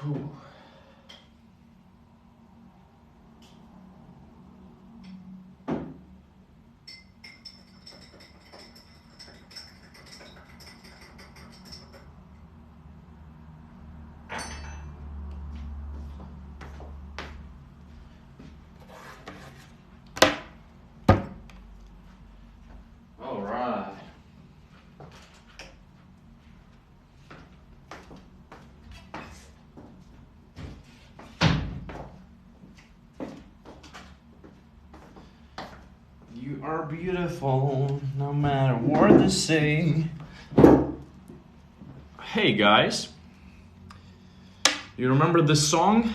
Whew. All right. You are beautiful, no matter what they say. Hey guys, you remember this song?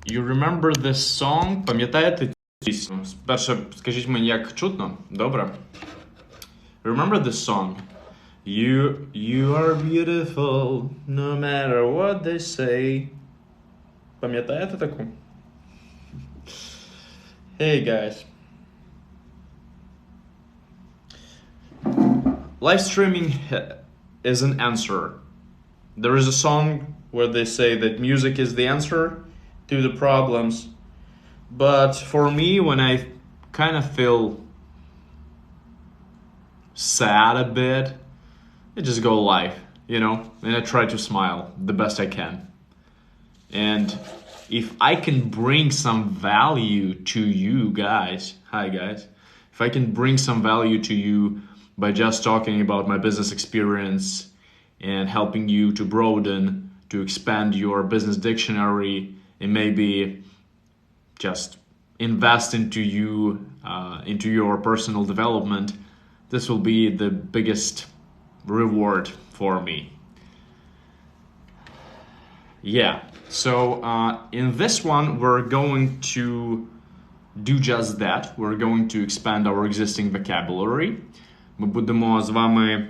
You remember this song? Пам'ятаєте цю пісню? Спершу скажіть мені, як чутно? Добре? Remember this song? You are beautiful, no matter what they say. Пам'ятаєте таку? Hey guys. Live streaming is an answer. There is a song where they say that music is the answer to the problems. But for me, when I kind of feel sad a bit, I just go live, you know, and I try to smile the best I can. And if I can bring some value to you guys, hi guys, if I can bring some value to you by just talking about my business experience and helping you to broaden, to expand your business dictionary, and maybe just invest into you, into your personal development, this will be the biggest reward for me. Yeah, so in this one, we're going to do just that. We're going to expand our existing vocabulary. Ми будемо з вами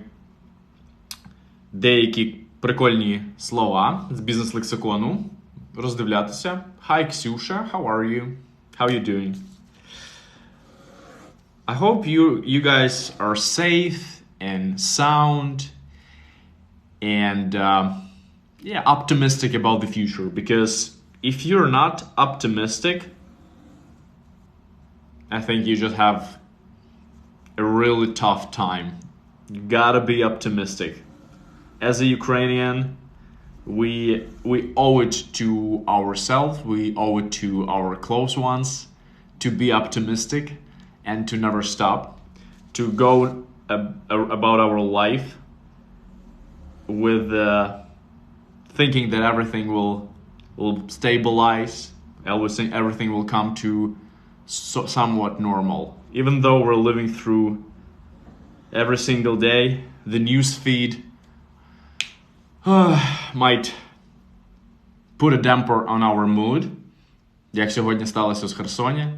деякі прикольні слова з бізнес-лексикону роздивлятися. Hi, Ксюша, how are you? How are you doing? I hope you guys are safe and sound and yeah, optimistic about the future, because if you're not optimistic, I think you just have a really tough time. You gotta be optimistic. As a Ukrainian, we owe it to ourselves, we owe it to our close ones to be optimistic and to never stop, to go about our life with thinking that everything will stabilize, everything will come to somewhat normal. Even though we're living through every single day, the news feed might put a damper on our mood, як сьогодні сталося з Херсоні.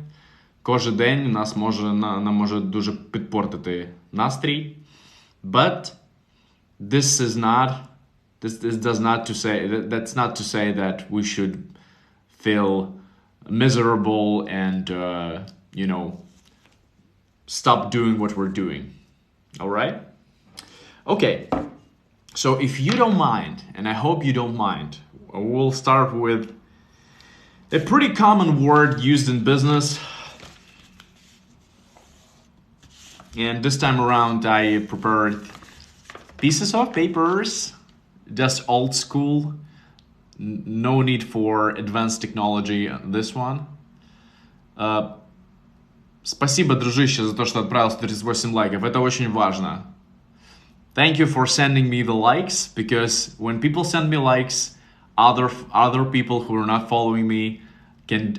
Кожен день нам може дуже підпортити настрій. But that's not to say that we should feel miserable and you know, stop doing what we're doing. All right? Okay. So if you don't mind, and I hope you don't mind, we'll start with a pretty common word used in business. And this time around, I prepared pieces of papers, just old school. No need for advanced technology on this one. Спасибо, дружище, за то, что отправил 138 лайков. Это очень важно. Thank you for sending me the likes, because when people send me likes, other people who are not following me can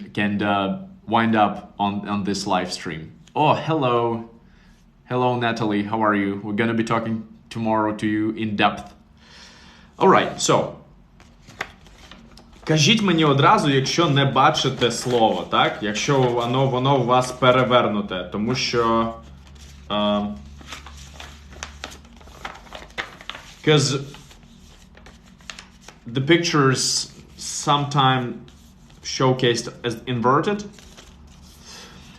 wind up on this live stream. Oh, hello. Hello, Natalie. How are you? We're gonna be talking tomorrow to you in depth. Alright, so. Кажіть мені одразу, якщо не бачите слово, так? Якщо воно у вас перевернуте, тому що because the pictures sometimes showcased as inverted.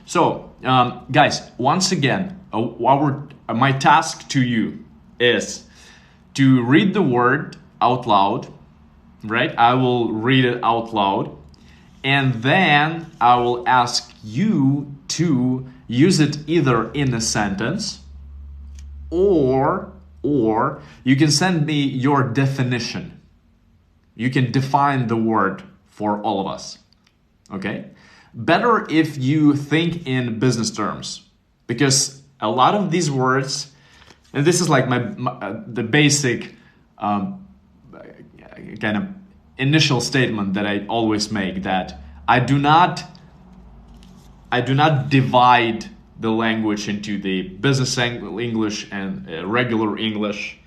So, guys, once again, my task to you is to read the word out loud, right? I will read it out loud, and then I will ask you to use it either in a sentence, or you can send me your definition. You can define the word for all of us, okay? Better if you think in business terms, because a lot of these words, and this is like the basic kind of initial statement that I always make, that I do not divide the language into the business English and regular English.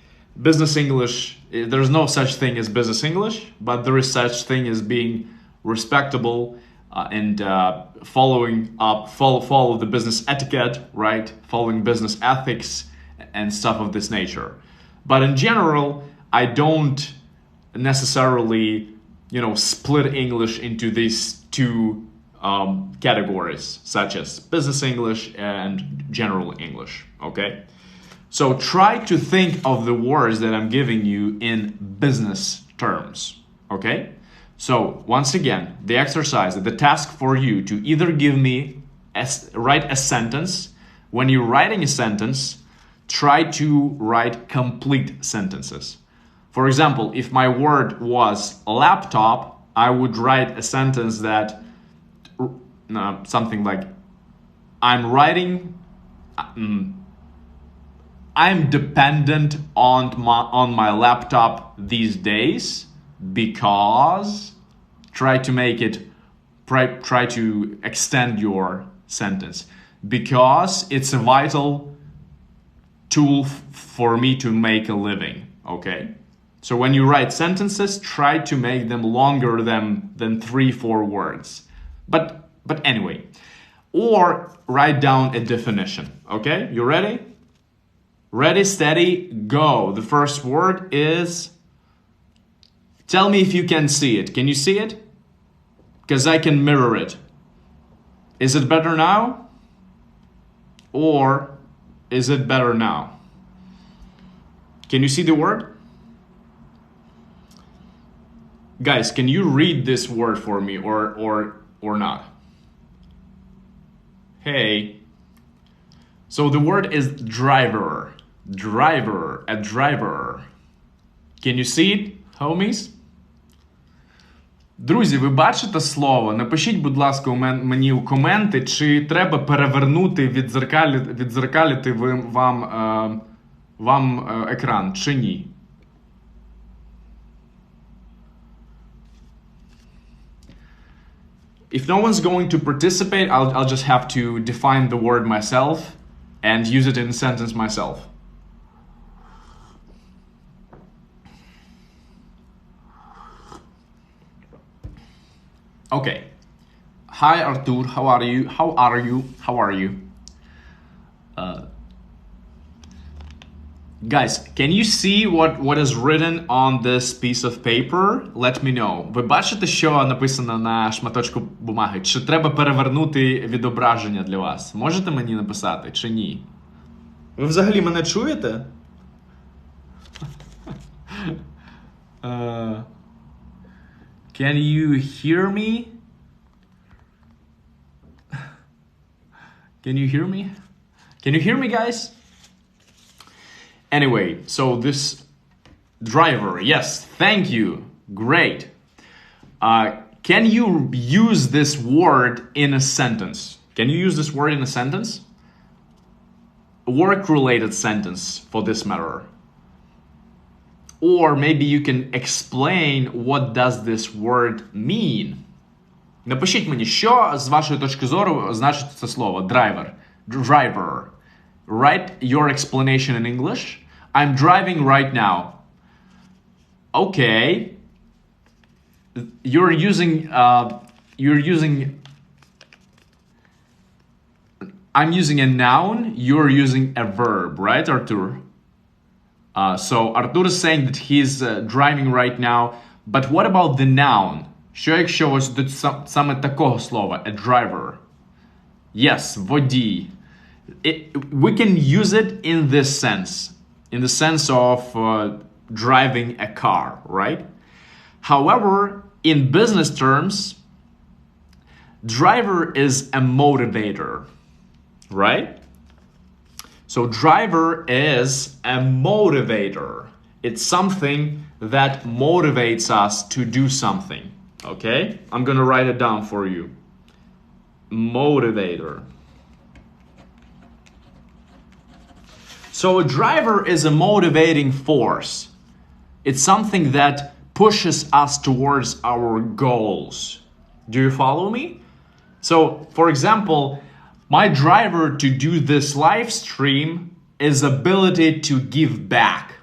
Business English, there's no such thing as business English, but there is such thing as being respectable and follow the business etiquette, right? Following business ethics and stuff of this nature. But in general, I don't necessarily, split English into these two categories, such as business English and general English, okay? So try to think of the words that I'm giving you in business terms, okay? So once again, the exercise, the task for you to either write a sentence. When you're writing a sentence, try to write complete sentences. For example, if my word was laptop, I would write a sentence that something like, I'm dependent on my laptop these days because, try to extend your sentence, because it's a vital tool for me to make a living, okay? So when you write sentences, try to make them longer than 3-4 words. But anyway, or write down a definition, okay? You ready? Ready, steady, go. The first word is, tell me if you can see it. Can you see it? Because I can mirror it. Is it better now? Or is it better now? Can you see the word? Guys, can you read this word for me or not? Hey. So the word is driver. Driver, a driver. Can you see it, homies? Друзі, ви бачите слово? Напишіть, будь ласка, мені у коменти, чи треба перевернути, віддзеркалити вам екран, чи ні. If no one's going to participate, I'll just have to define the word myself and use it in a sentence myself. Okay. Hi Artur, how are you? How are you? How are you? Guys, can you see what is written on this piece of paper? Let me know. Ви бачите, що написано на шматочку бумаги? Чи треба перевернути відображення для вас? Можете мені написати, чи ні? Ви взагалі мене чуєте? Can you hear me? Can you hear me? Can you hear me, guys? Anyway, so this driver, yes, thank you, great. Can you use this word in a sentence? Can you use this word in a sentence? A work-related sentence, for this matter. Or maybe you can explain what does this word mean. Напишіть мені, що з вашої точки зору значить це слово driver. Driver. Write your explanation in English. I'm driving right now. Okay. You're using I'm using a noun, you're using a verb, right, Artur? So Artur is saying that he's driving right now, but what about the noun? Що якщо ось тут саме такого слова, a driver? Yes, водій. We can use it in this sense. In the sense of driving a car, right? However, in business terms, driver is a motivator, right? So driver is a motivator. It's something that motivates us to do something, okay? I'm gonna write it down for you. Motivator. So a driver is a motivating force. It's something that pushes us towards our goals. Do you follow me? So, for example, my driver to do this live stream is ability to give back.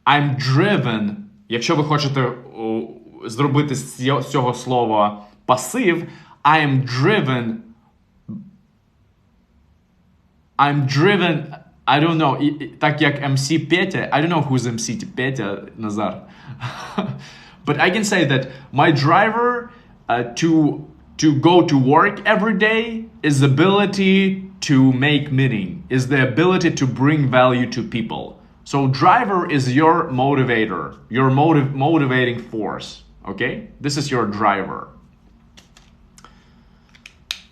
I'm driven. Якщо ви хочете зробити з цього слова пасив, I am driven. I don't know, так як MC Петя, I don't know who's MC Петя, Назar. But I can say that my driver to go to work every day is the ability to make meaning, is the ability to bring value to people. So driver is your motivator, your motivating force, okay? This is your driver.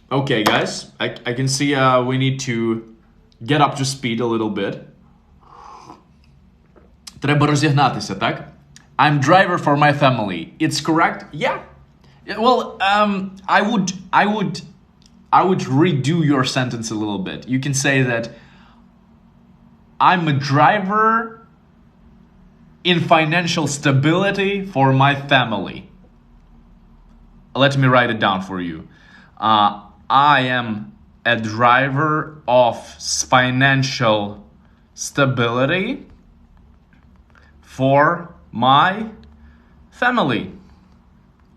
Okay, guys, I can see we need to get up to speed a little bit. Треба розігнатися, так? I'm driver for my family. It's correct? Yeah. Well, I would redo your sentence a little bit. You can say that I'm a driver in financial stability for my family. Let me write it down for you. I am a driver of financial stability for my family.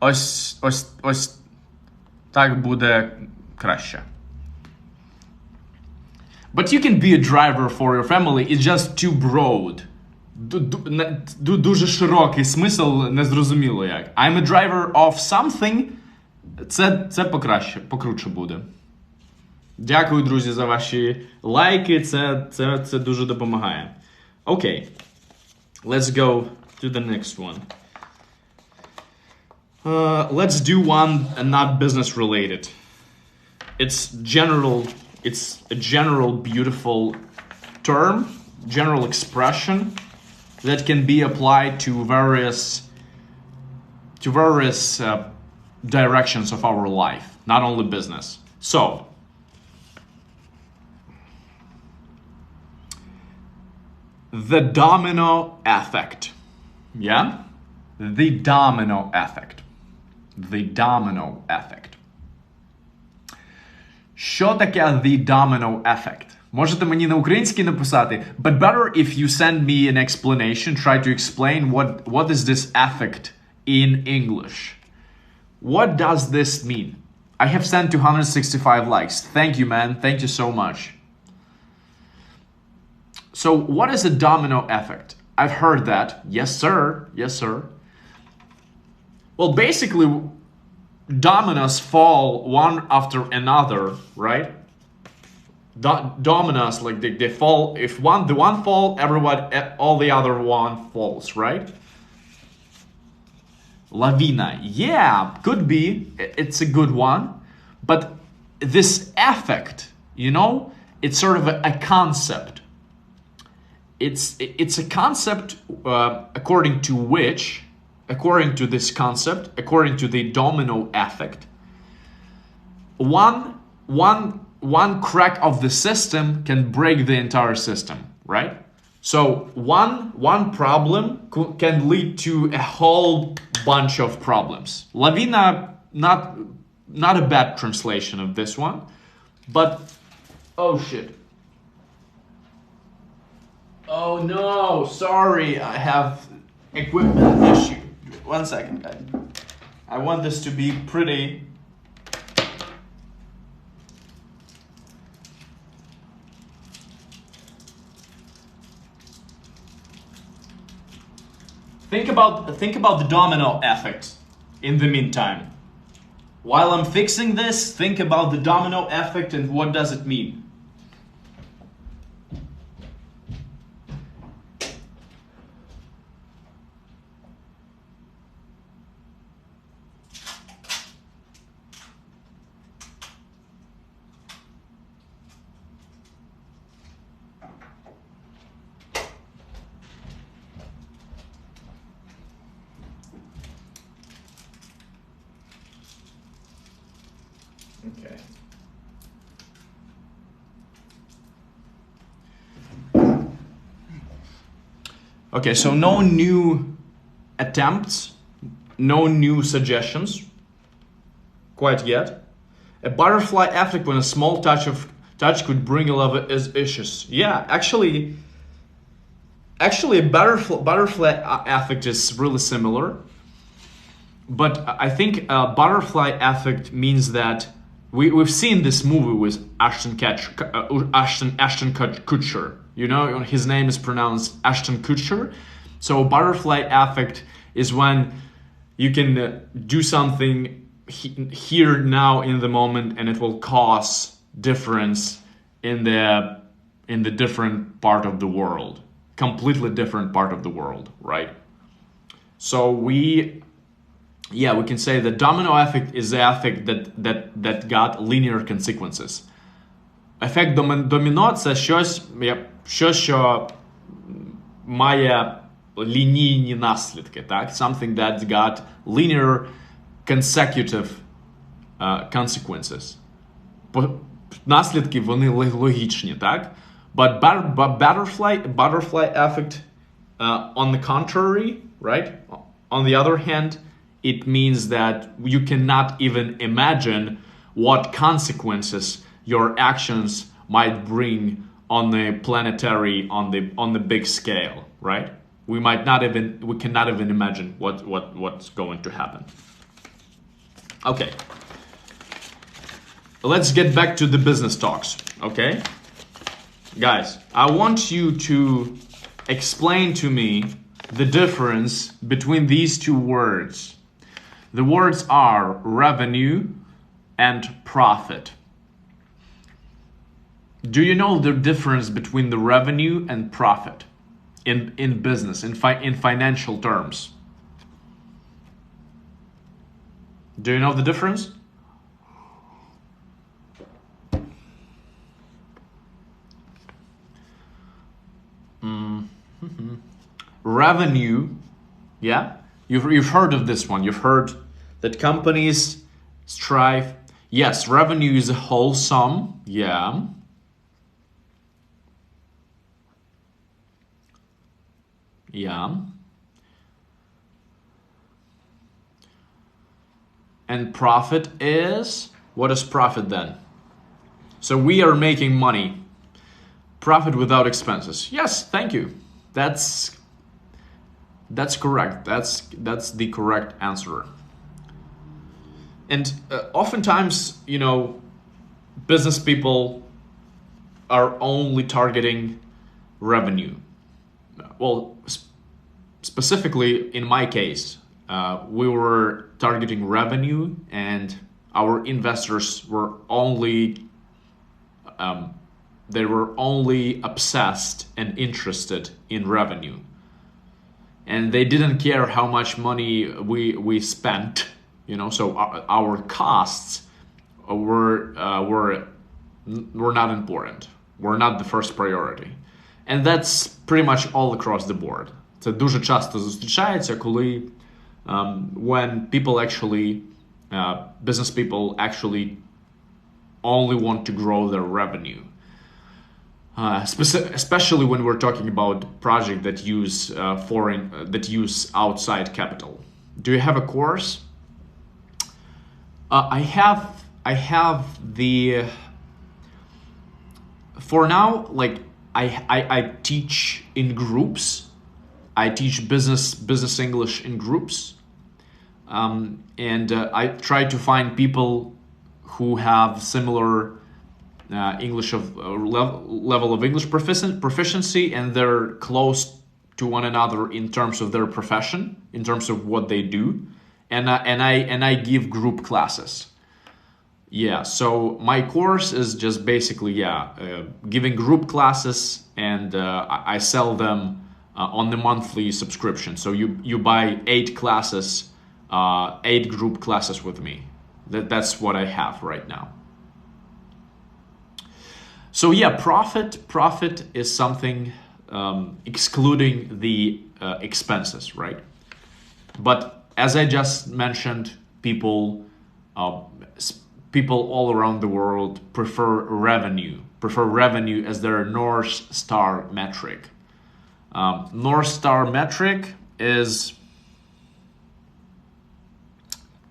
Ось так буде краще. But you can be a driver for your family, it's just too broad. Дуже широкий смисл, незрозуміло як. I'm a driver of something, це покруче буде. Дякую, друзі, за ваші лайки, це дуже допомагає. Okay, let's go to the next one. Let's do one not business related. It's a general beautiful term, general expression that can be applied to various directions of our life, not only business. So, the domino effect. Yeah? The domino effect. The domino effect. Що таке the domino effect? Можете мені на українській написати, but better if you send me an explanation, try to explain what is this effect in English. What does this mean? I have sent 265 likes. Thank you, man. Thank you so much. So what is a domino effect? I've heard that. Yes, sir. Yes, sir. Well, basically, dominoes fall one after another, right? Dominoes, like they fall. If the one fall, all the other one falls, right? Lavina, yeah, could be. It's a good one, but this effect, it's sort of a concept. It's a concept according to this concept, according to the domino effect, one crack of the system can break the entire system, right? So one problem can lead to a whole bunch of problems. Lavina, not a bad translation of this one, but oh shit. Oh no, sorry, I have equipment issue. 1 second, guys. I want this to be pretty. Think about the domino effect in the meantime. While I'm fixing this, think about the domino effect and what does it mean. Okay. Okay, so no new attempts, no new suggestions quite yet. A butterfly effect when a small touch could bring a lot of issues. Yeah, actually a butterfly effect is really similar. But I think butterfly effect means that we've seen this movie with Ashton Kutcher. You know, his name is pronounced Ashton Kutcher. So butterfly effect is when you can do something here now in the moment, and it will cause difference in the different part of the world, completely different part of the world, right? So we can say the domino effect is the effect that got linear consequences. Ефект доміно – це щось, що має лінійні наслідки, так? Something that got linear consecutive consequences. Наслідки, вони логічні, так? But butterfly effect, on the contrary, right? On the other hand, it means that you cannot even imagine what consequences your actions might bring on the planetary, on the big scale, right? We cannot even imagine what's going to happen. Okay. Let's get back to the business talks, okay? Guys, I want you to explain to me the difference between these two words. The words are revenue and profit. Do you know the difference between the revenue and profit in business, in financial terms? Do you know the difference? Revenue, yeah? You've heard of this one. You've heard that companies strive. Yes, revenue is a whole sum, yeah. Yeah. And profit is, what is profit then? So we are making money. Profit without expenses. Yes, thank you. That's correct. That's the correct answer. And oftentimes, you know, business people are only targeting revenue. Well, specifically in my case, we were targeting revenue, and our investors were only obsessed and interested in revenue, and they didn't care how much money we spent. You know, so our costs were not important. Were not the first priority. And that's pretty much all across the board. Це дуже часто зустрічається, коли when people actually, business people actually only want to grow their revenue. Especially when we're talking about projects that use outside capital. Do you have a course? I have the. For now, like I teach in groups. I teach business English in groups, and I try to find people who have similar English level of English proficiency, and they're close to one another in terms of their profession, in terms of what they do, and I give group classes. Yeah, so my course is just basically giving group classes, and I sell them on the monthly subscription. So you buy 8 classes, 8 group classes with me. That's what I have right now. So yeah, profit is something excluding the expenses, right? But as I just mentioned, people people all around the world prefer revenue as their North Star metric. North Star metric is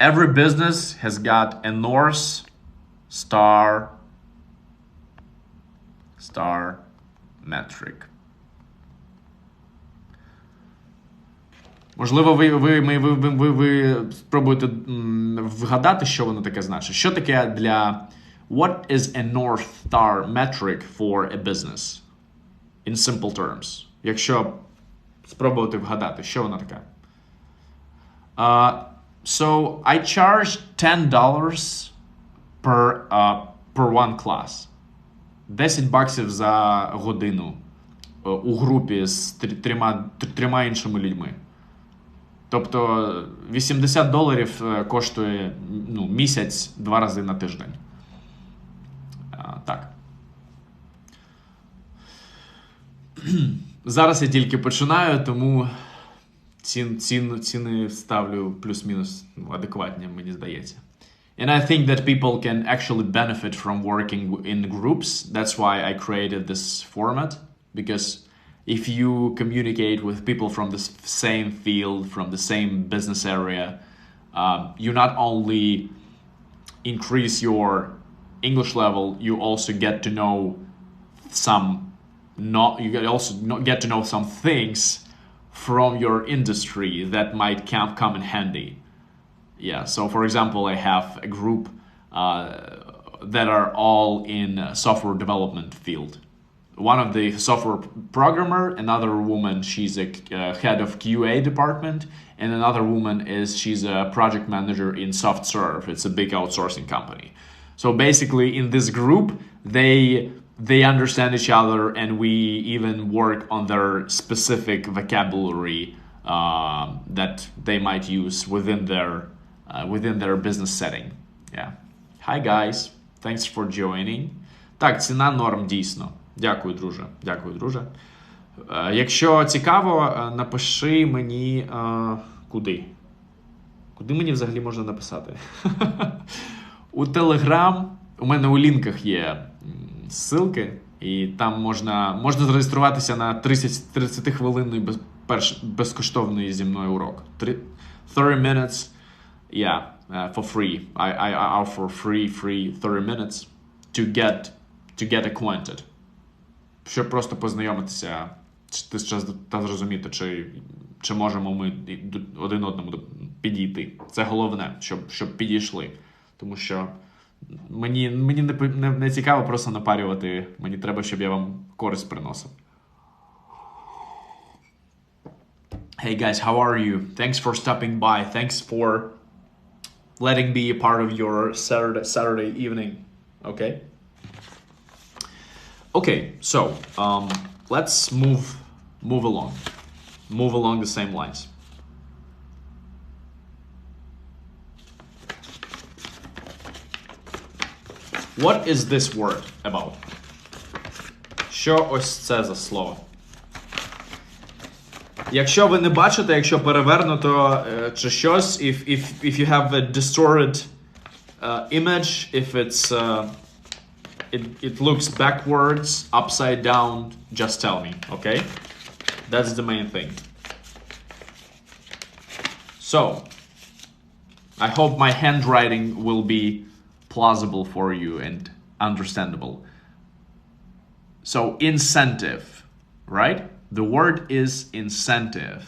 every business has got a North Star metric. Можливо, ви спробуєте вгадати, що воно таке значить. Що таке для... What is a North Star metric for a business? In simple terms. Якщо спробувати вгадати, що воно таке? So, I charge $10 per one class. $10 за годину у групі з трьома іншими людьми. Тобто $80 коштує місяць 2 рази на тиждень. Так. Зараз я тільки починаю, тому ціни ставлю плюс-мінус адекватні, мені здається. And I think that people can actually benefit from working in groups. That's why I created this format, because if you communicate with people from the same field, from the same business area, you not only increase your English level, you also get to know some things from your industry that might come in handy. Yeah, so for example, I have a group that are all in software development field. One of the software programmer, another woman, she's a head of QA department, and another woman she's a project manager in SoftServe. It's a big outsourcing company. So basically, in this group, they understand each other, and we even work on their specific vocabulary that they might use within their business setting. Yeah. Hi guys, thanks for joining. Так, ціна норм, дійсно. Дякую, друже. Дякую, друже. Якщо цікаво, напиши мені куди? Куди мені взагалі можна написати? У Telegram, у мене у лінках є ссылки, і там можна зареєструватися на 30-хвилинний безкоштовний зі мною урок. 30 minutes, yeah, for free. I offer free 30 minutes to get acquainted. Щоб просто познайомитися та зрозуміти, чи можемо ми один одному підійти. Це головне, щоб підійшли. Тому що мені не цікаво просто напарювати. Мені треба, щоб я вам користь приносив. Hey guys, how are you? Thanks for stopping by. Thanks for letting me be a part of your Saturday evening. Okay? Okay, so let's move along. Move along the same lines. What is this word about? Що ось це за слово? Якщо ви не бачите, якщо перевернуто чи щось, if you have a distorted image, if it looks backwards, upside down, just tell me, okay? That's the main thing. So, I hope my handwriting will be plausible for you and understandable. So, incentive, right? The word is incentive.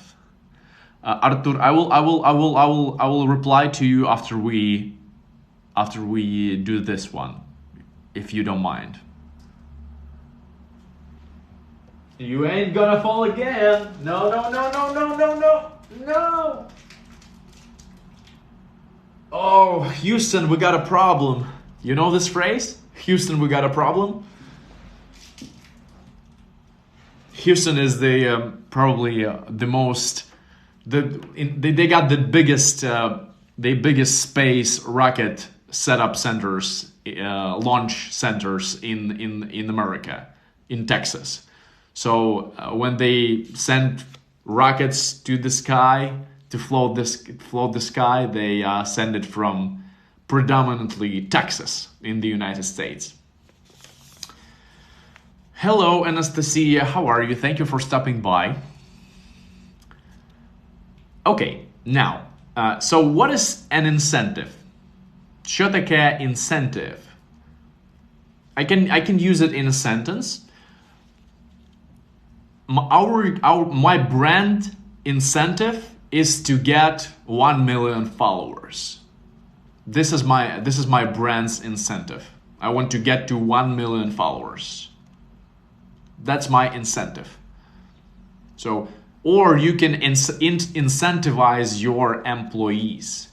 Artur, I will reply to you after we do this one, if you don't mind. You ain't gonna fall again. No. Oh, Houston, we got a problem. You know this phrase? Houston, we got a problem. Houston is probably the most. They got the biggest space rocket setup centers, launch centers in America, in Texas. So when they send rockets to the sky to float the sky, they send it from predominantly Texas in the United States. Hello, Anastasia. How are you? Thank you for stopping by. Okay, now, so what is an incentive? Що таке incentive? I can use it in a sentence. My brand incentive is to get 1 million followers. This is my brand's incentive. I want to get to 1 million followers. That's my incentive. So, or you can incentivize your employees.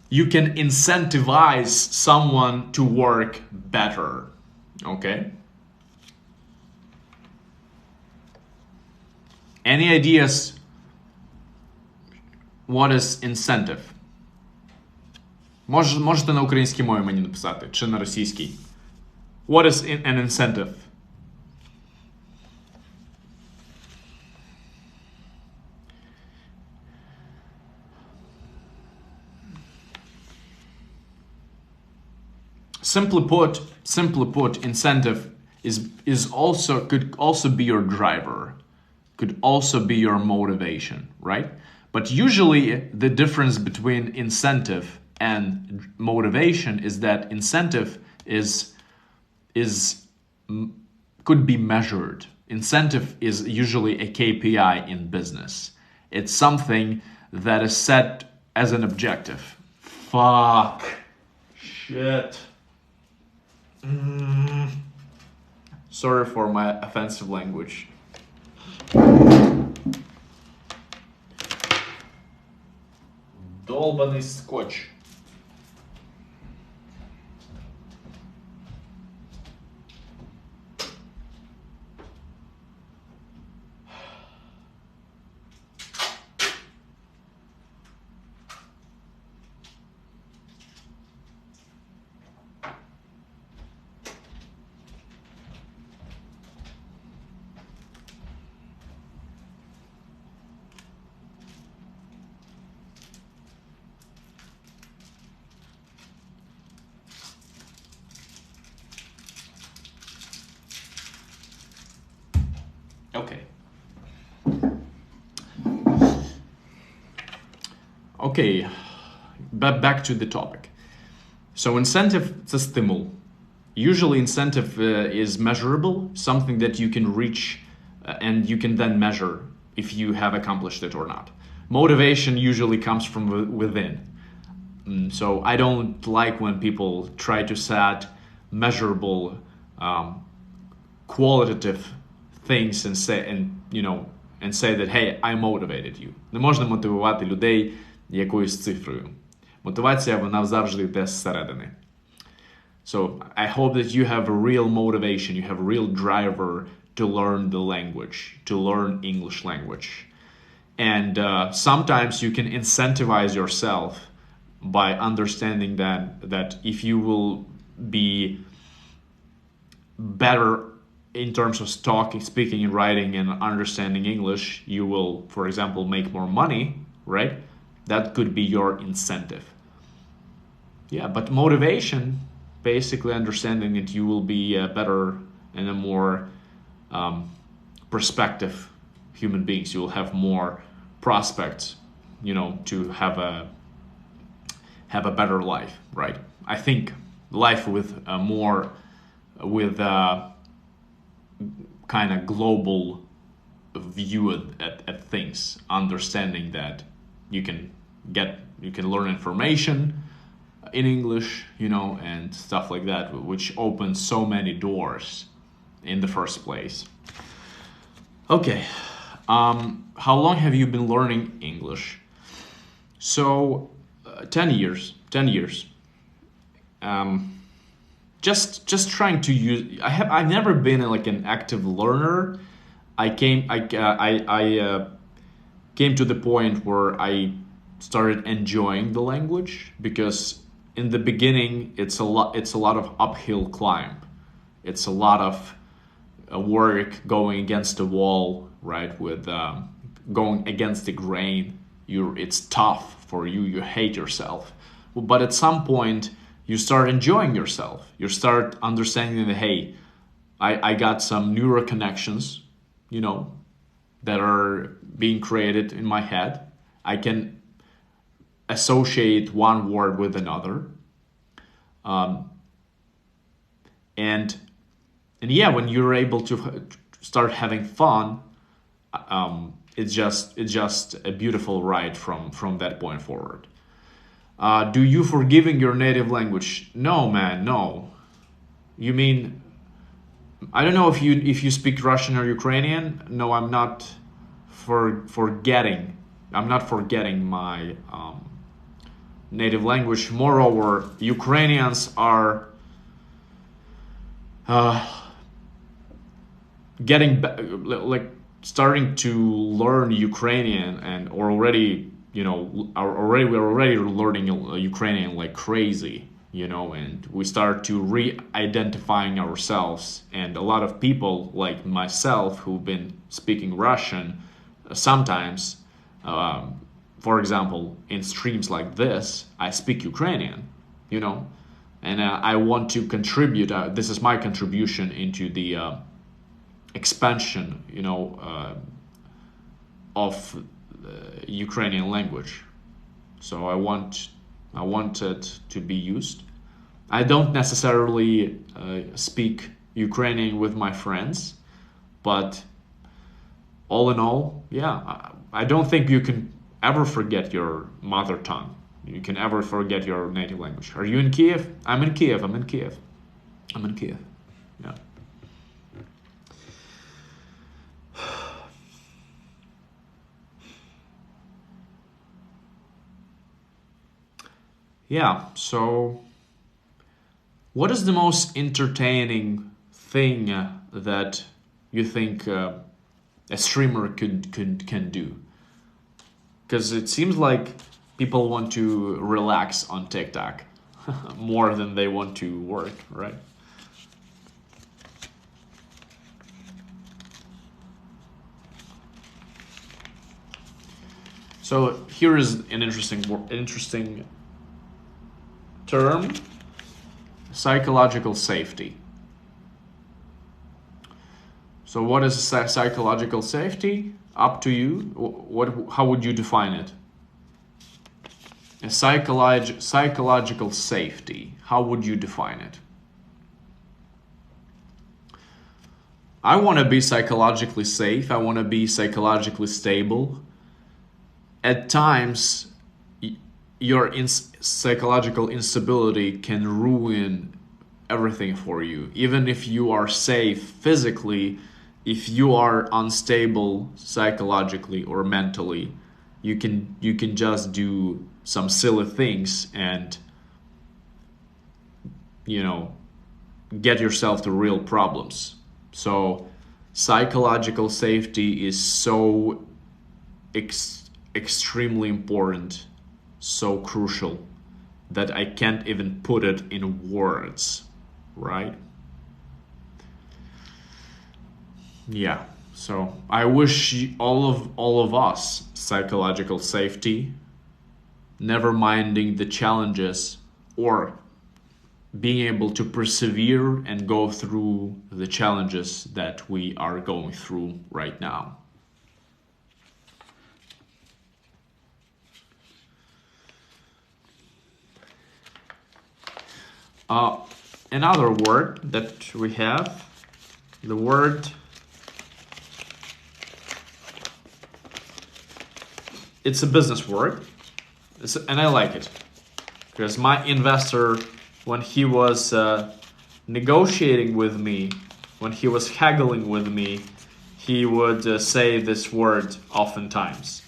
You can incentivize someone to work better. Okay? Any ideas? What is incentive? Можете на українській мові мені написати, чи на російській. What is an incentive? Simply put, incentive could also be your driver, could also be your motivation, right? But usually the difference between incentive and motivation is that incentive could be measured. Incentive is usually a KPI in business. It's something that is set as an objective. Fuck. Shit. Sorry for my offensive language. Долбаний скотч. Okay, but back to the topic. So incentive is a stimul. Usually incentive is measurable, something that you can reach and you can then measure if you have accomplished it or not. Motivation usually comes from within. So I don't like when people try to set measurable, qualitative things and say that, hey, I motivated you. Не можна мотивувати людей якоюсь цифрою. Мотивація, вона завжди йде зсередини. So I hope that you have a real motivation, you have a real driver to learn the language, to learn English language. And sometimes you can incentivize yourself by understanding that if you will be better in terms of speaking and writing and understanding English, you will, for example, make more money, right? That could be your incentive. Yeah, but motivation, basically understanding that you will be better and a more prospective human beings. You will have more prospects, to have a better life, right? I think life with kind of global view at things, understanding that you can learn information in English, and stuff like that, which opens so many doors in the first place. Okay, how long have you been learning English? So, 10 years. Just trying to use. I've never been like an active learner. I came to the point where I started enjoying the language, because in the beginning it's a lot of uphill climb. It's a lot of work going against the wall, right? With going against the grain. It's tough for you. You hate yourself. But at some point, you start enjoying yourself. You start understanding that, hey, I got some neural connections, you know, that are being created in my head. I can associate one word with another. And yeah, when you're able to start having fun, it's just a beautiful ride from that point forward. Do you forgiving your native language? No, man, no. You mean, I don't know if you speak Russian or Ukrainian. No, I'm not forgetting. I'm not forgetting my native language. Moreover, Ukrainians are like starting to learn Ukrainian, and or already, you know, we're already learning Ukrainian like crazy, you know, and we start to re-identifying ourselves. And a lot of people like myself who've been speaking Russian sometimes, for example, in streams like this, I speak Ukrainian, you know, and I want to contribute. This is my contribution into the expansion, you know, of Ukrainian language. So I want it to be used. I don't necessarily speak Ukrainian with my friends, but all in all, yeah, I don't think you can ever forget your mother tongue. You can ever forget your native language. Are you in Kiev? I'm in Kiev. I'm in Kiev. I'm in Kiev. Yeah. Yeah, so what is the most entertaining thing that you think a streamer can do? Because it seems like people want to relax on TikTok more than they want to work, right? So here is an interesting term: psychological safety. So what is psychological safety? Up to you. How would you define it? A psychological safety. How would you define it? I want to be psychologically safe. I want to be psychologically stable. At times, your psychological instability can ruin everything for you. Even if you are safe physically, if you are unstable psychologically or mentally, you can just do some silly things and, you know, get yourself to real problems. So psychological safety is so extremely important, so crucial, that I can't even put it in words, right? Yeah, so I wish all of us psychological safety, never minding the challenges, or being able to persevere and go through the challenges that we are going through right now. Another word that we have, the word, it's a business word, and I like it, because my investor, when he was negotiating with me, when he was haggling with me, he would say this word oftentimes.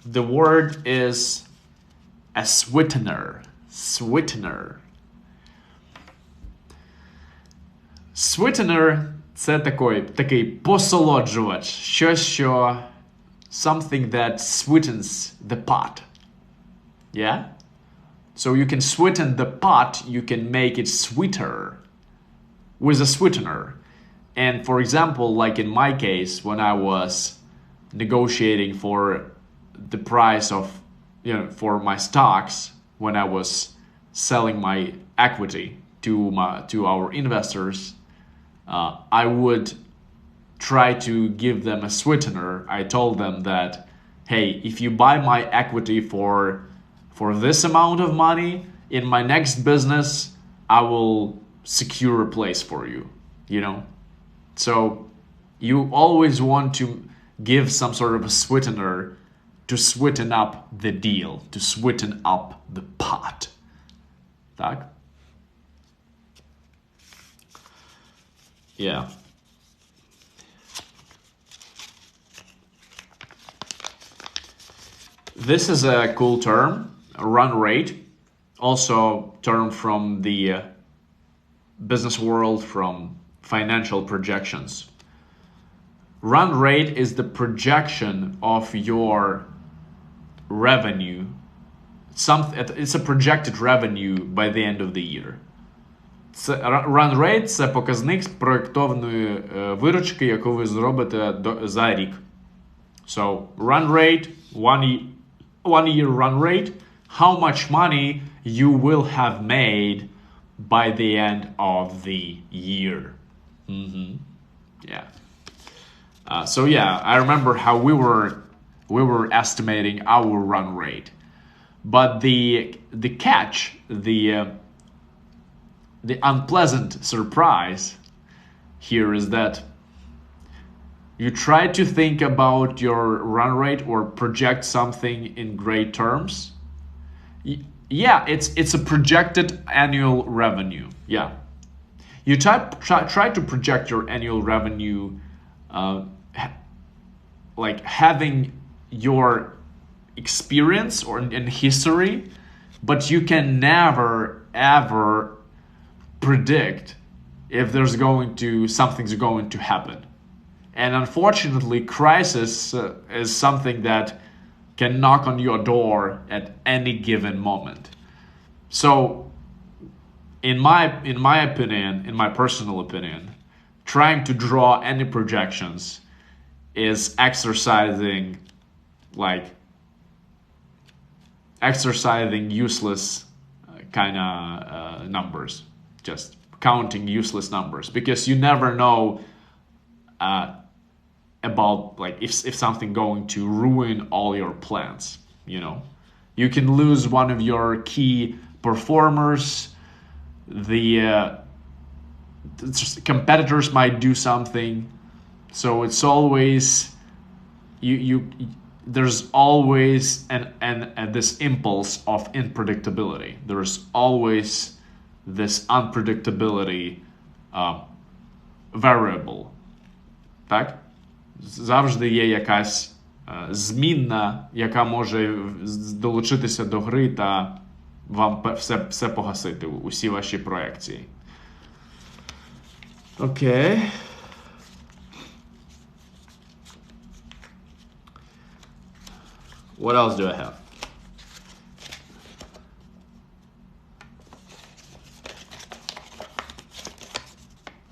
The word is a sweetener. Sweetener. Sweetener – це такий посолоджувач, що something that sweetens the pot. Yeah? So you can sweeten the pot, you can make it sweeter with a sweetener. And for example, like in my case, when I was negotiating for the price of, you know, for my stocks when I was selling my equity to our investors, I would try to give them a sweetener. I told them that, hey, if you buy my equity for this amount of money, in my next business, I will secure a place for you, you know? So you always want to give some sort of a sweetener to sweeten up the deal, to sweeten up the pot. Tak? Yeah. This is a cool term, run rate, also term from the business world, from financial projections. Run rate is the projection of your revenue. It's a projected revenue by the end of the year. Run rate – це показник проєктованої виручки, яку ви зробите за рік. So, run rate, one year run rate, how much money you will have made by the end of the year. Yeah. So yeah, I remember how we were estimating our run rate, but the catch, the unpleasant surprise here is that you try to think about your run rate or project something in great terms. Yeah, it's a projected annual revenue. Yeah, you try to project your annual revenue, like having your experience or in history, but you can never ever predict if something's going to happen. And unfortunately, crisis is something that can knock on your door at any given moment. So, in my opinion, in my personal opinion, trying to draw any projections is exercising useless kind of numbers, just counting useless numbers, because you never know about if something going to ruin all your plans. You know, you can lose one of your key performers. The competitors might do something. So it's always there's always this impulse of unpredictability. There's always this unpredictability variable. Так? Завжди є якась змінна, яка може долучитися до гри та вам все погасити, усі ваші проекції. Окей. What else do I have?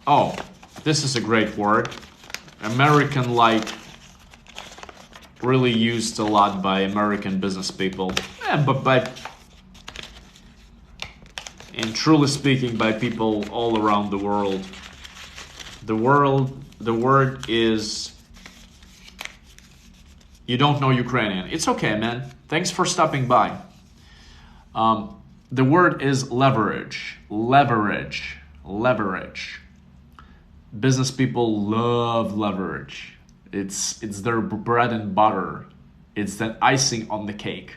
Oh, this is a great word. American really used a lot by American business people. But and truly speaking, by people all around the world. The word is, you don't know Ukrainian. It's okay, man. Thanks for stopping by. The word is leverage. Leverage. Business people love leverage. It's their bread and butter. It's the icing on the cake.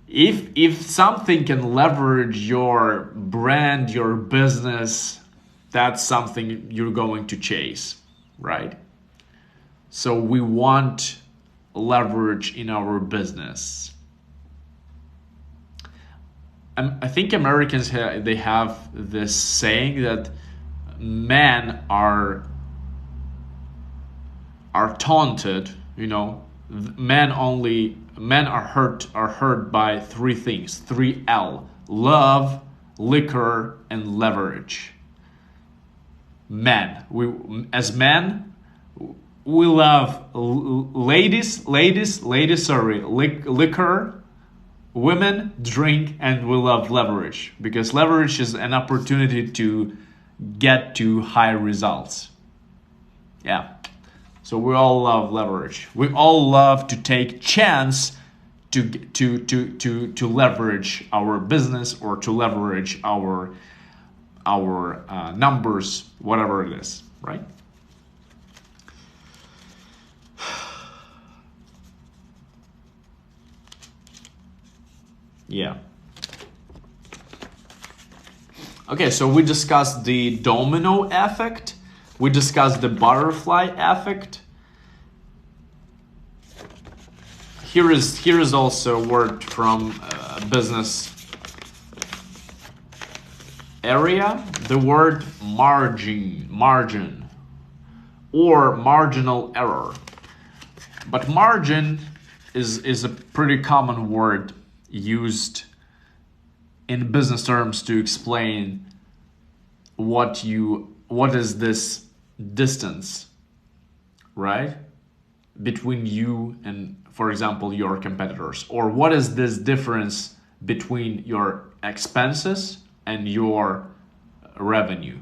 If something can leverage your brand, your business, that's something you're going to chase, right? So we want leverage in our business. I think Americans they have this saying that men are taunted, you know. Men are hurt by three things, 3L: love, liquor, and leverage. Men, we love liquor, women drink and we love leverage, because leverage is an opportunity to get to high results. Yeah. So we all love leverage. We all love to take chance to leverage our business or to leverage our numbers, whatever it is, right? Yeah. Okay, so we discussed the domino effect. We discussed the butterfly effect. Here is also a word from business area. The word margin, or marginal error. But margin is a pretty common word used in business terms to explain what is this distance, right, between you and, for example, your competitors, or what is this difference between your expenses and your revenue.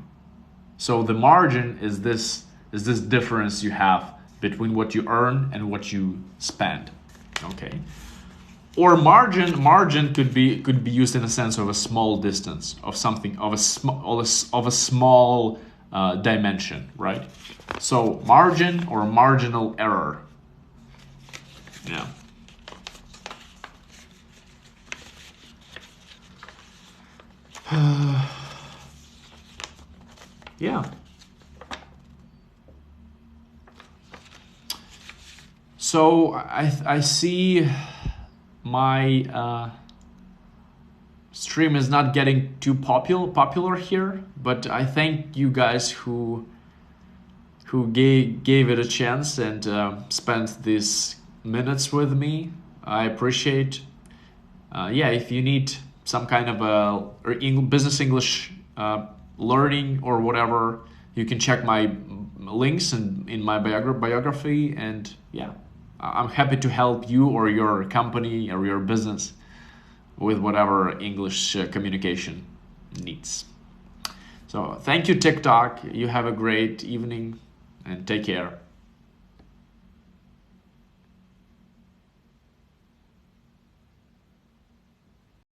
So the margin is this difference you have between what you earn and what you spend. Okay. Or margin could be used in a sense of a small distance, of something, of a small dimension, right? So margin or marginal error. Yeah. Yeah. So I see my stream is not getting too popular here, but I thank you guys who gave it a chance and spent these minutes with me. I appreciate. Yeah, if you need some kind of a business English learning or whatever, you can check my links in my biography, and yeah, I'm happy to help you or your company or your business with whatever English communication needs. So thank you, Tik-Tok. You have a great evening and take care.